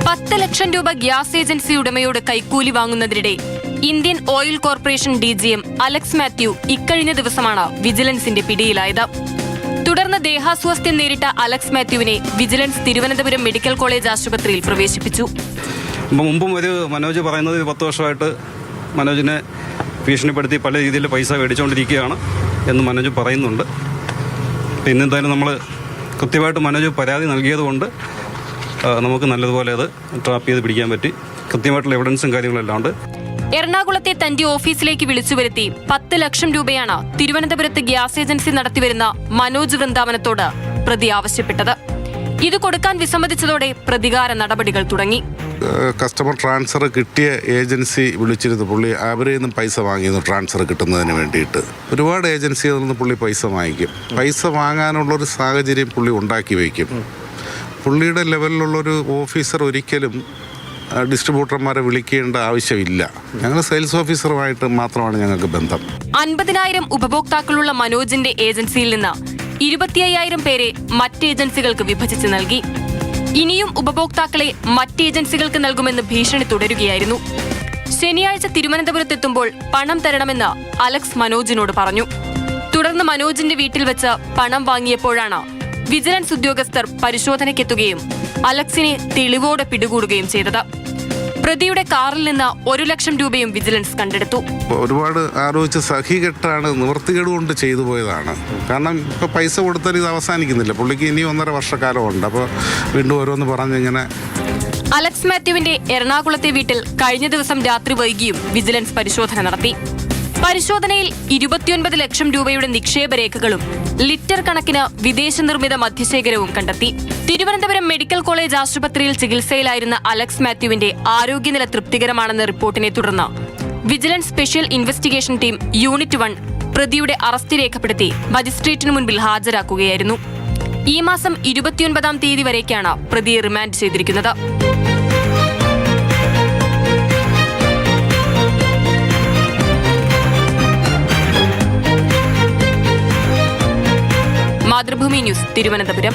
10 ലക്ഷം രൂപ gas agency ഉടമയോട് കൈക്കൂലി വാങ്ങുന്നതിനിടെ Indian oil corporation DGM Alex Mathew ഇക്കഴിഞ്ഞ ദിവസമാണ് വിജിലൻസിന്റെ പിടിയിലായത്. തുടർന്ന് ദേഹാസ്വാസ്ഥ്യം നേരിട്ട അലക്സ് മാത്യുവിനെ വിജിലൻസ് തിരുവനന്തപുരം മെഡിക്കൽ കോളേജ് ആശുപത്രിയിൽ പ്രവേശിപ്പിച്ചു. മുമ്പും ഒരു മനോജ് പറയുന്നത് 10 വർഷമായിട്ട് മനോജിനെ ഭീഷണിപ്പെടുത്തി പല രീതിയിൽ പൈസ മേടിച്ചുകൊണ്ടിരിക്കുകയാണ് എന്ന് മനോജ് പറയുന്നുണ്ട്. ഇന്നെന്തായാലും നമ്മൾ കൃത്യമായിട്ട് മനോജ് പരാതി നൽകിയതുകൊണ്ട് നമുക്ക് നല്ലതുപോലെ അത് ട്രാപ്പ് ചെയ്ത് പിടിക്കാൻ പറ്റി. കൃത്യമായിട്ടുള്ള എവിഡൻസും കാര്യങ്ങളെല്ലാം ഉണ്ട്. എറണാകുളത്തെ തന്റെ ഓഫീസിലേക്ക് വിളിച്ചു വരുത്തി 10 ലക്ഷം രൂപയാണ് തിരുവനന്തപുരത്ത് ഗ്യാസ് ഏജൻസി നടത്തിവരുന്ന മനോജ് വൃന്ദാവനത്തോട് പ്രതി ആവശ്യപ്പെട്ടത്. ഇത് കൊടുക്കാൻ വിസമ്മതിച്ചതോടെ പ്രതികാര നടപടികൾ തുടങ്ങി. കസ്റ്റമർ ട്രാൻസ്ഫർ കിട്ടിയ ഏജൻസി വിളിച്ചിരുന്നു. പുള്ളി അവരിൽ നിന്നും പൈസ വാങ്ങിയിരുന്നു ട്രാൻസ്ഫർ കിട്ടുന്നതിന് വേണ്ടിയിട്ട്. ഒരുപാട് ഏജൻസികളിൽ നിന്ന് പുള്ളി പൈസ വാങ്ങിക്കും. പൈസ വാങ്ങാനുള്ളൊരു സാഹചര്യം പുള്ളി ഉണ്ടാക്കി വയ്ക്കും. പുള്ളിയുടെ ലെവലിലുള്ളൊരു ഓഫീസർ ഒരിക്കലും ഡിസ്ട്രിബ്യൂട്ടർമാരെ വിളിക്കേണ്ട ആവശ്യമില്ല. ഞങ്ങൾ സെയിൽസ് ഓഫീസറുമായിട്ട് മാത്രമാണ് ഞങ്ങൾക്ക് ബന്ധം. 50,000 ഉപഭോക്താക്കളുള്ള മനോജിന്റെ ഏജൻസിയിൽ നിന്ന് 25,000 പേരെ മറ്റ് ഏജൻസികൾക്ക് വിഭജിച്ച് നൽകി. ഇനിയും ഉപഭോക്താക്കളെ മറ്റ് ഏജൻസികൾക്ക് നൽകുമെന്ന് ഭീഷണി തുടരുകയായിരുന്നു. ശനിയാഴ്ച തിരുവനന്തപുരത്തെത്തുമ്പോൾ പണം തരണമെന്ന് അലക്സ് മനോജിനോട് പറഞ്ഞു. തുടർന്ന് മനോജിന്റെ വീട്ടിൽ വെച്ച് പണം വാങ്ങിയപ്പോഴാണ് വിജിലൻസ് ഉദ്യോഗസ്ഥർ പരിശോധനയ്ക്കെത്തുകയും അലക്സിനെ തെളിവോടെ പിടികൂടുകയും ചെയ്തത്. പ്രതിയുടെ കാറിൽ നിന്ന് 1 ലക്ഷം രൂപയും വിജിലൻസ് കണ്ടെടുത്തു. ഒരുപാട് ആലോചിച്ച് സഹികെട്ടാണ്, നിവൃത്തികേട് കൊണ്ട് ചെയ്തു പോയതാണ്. കാരണം ഇപ്പോൾ പൈസ കൊടുത്താൽ ഇത് അവസാനിക്കുന്നില്ല. പുള്ളിക്ക് ഇനി 1.5 വർഷക്കാലമുണ്ട്. അപ്പോൾ വീണ്ടും ഓരോന്ന് പറഞ്ഞിങ്ങനെ. അലക്സ് മാത്യുവിന്റെ എറണാകുളത്തെ വീട്ടിൽ കഴിഞ്ഞ ദിവസം രാത്രി വൈകിയും വിജിലൻസ് പരിശോധന നടത്തി. പരിശോധനയിൽ 29 ലക്ഷം രൂപയുടെ നിക്ഷേപ രേഖകളും ലിറ്റർ കണക്കിന് വിദേശ നിർമ്മിത മദ്യശേഖരവും കണ്ടെത്തി. തിരുവനന്തപുരം മെഡിക്കൽ കോളേജ് ആശുപത്രിയിൽ ചികിത്സയിലായിരുന്ന അലക്സ് മാത്യുവിന്റെ ആരോഗ്യനില തൃപ്തികരമാണെന്ന റിപ്പോർട്ടിനെ തുടർന്ന് vigilance special investigation team unit 1 പ്രതിയുടെ അറസ്റ്റ് രേഖപ്പെടുത്തി മജിസ്ട്രേറ്റിന് മുൻപിൽ ഹാജരാക്കുകയായിരുന്നു. ഈ മാസം 29-ാം തീയതി വരേക്കാണ് പ്രതിയെ റിമാൻഡ് ചെയ്തിരിക്കുന്നത്. മാതൃഭൂമി ന്യൂസ്, തിരുവനന്തപുരം.